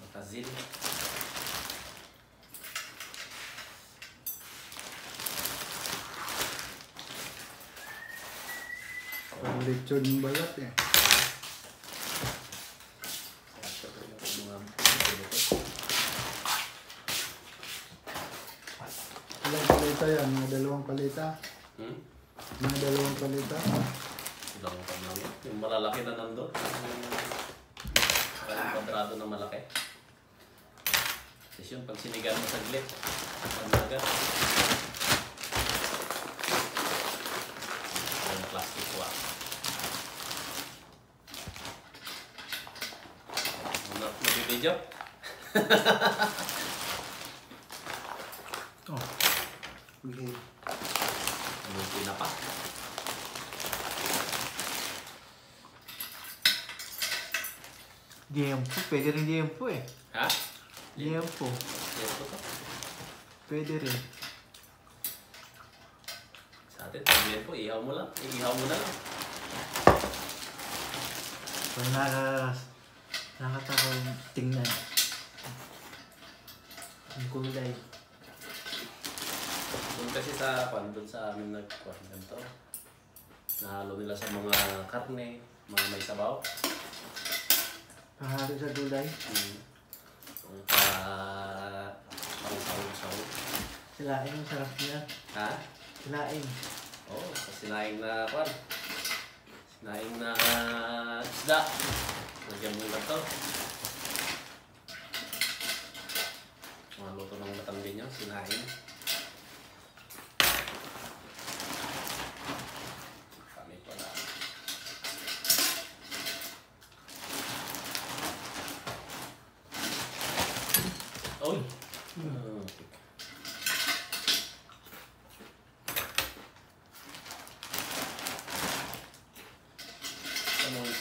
Makazil. Lechon balat ya. Ilang palita yan? Mga dalawang palita? Mga dalawang palita? Ilang pa lang. Yung malalaki na nandun. Yung kwadrado na malaki. Kasi yun, pag sinigan mo saglit, pagdagat. Yung plastic wax. Nag-video? Oh. Okay. Anong pinapa? Liempo, pwede rin liempo eh. Ha? Liempo. Liempo to? Pwede rin. Sa atin, pag liempo, ihaw mo lang. Ihaw mo na lang. Pag nakatakang tingnan. Ang kulay. Doon kasi doon sa amin nagkuhan ganito. Nahalo nila sa mga karne, mga may sabaw. Pahalo sa gulay. Pang sahog-sahog. Silain ang sarap niya. Ha? Silain. Oo, sinaing na kuhan. Sinaing na isda. Nagyan mo yung ganito. Mga luto ng matanggi nyo, sinaing. Kami pala. Oy!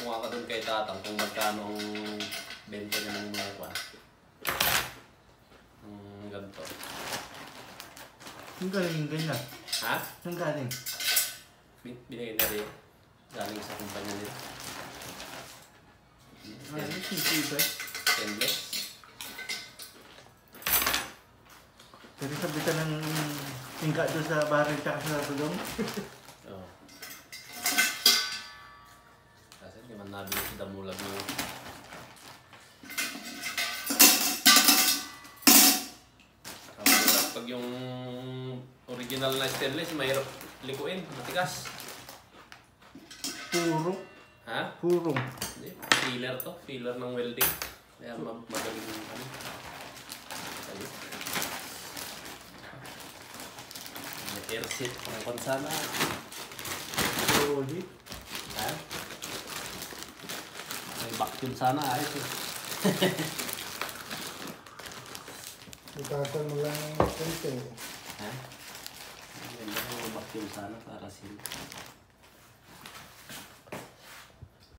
Kung ka doon kay tatang kung magkano ang benta niya ng mga kuhan. Ganito. Ang galing yung ganyan. Ha? Ang galing. Binigay na rin. Galing sa kumpanya nila. Ano yung sisibay? Stainless. Pwede sabitan ng tingka doon sa baril tsaka sa tulong. Oo. Kasi hindi man nabili si Damulag mo. Pag yung original na stainless, mahirap likuin, matigas. Purong. Ha? Purong. Hindi, filler to, filler ng welding. Kaya magaling ano. Salit. May air seat pang pansana. Solid. Ha? May vacuum sana, ayos eh. Itasan mo lang yung konti. Ha? May vacuum sana para silip.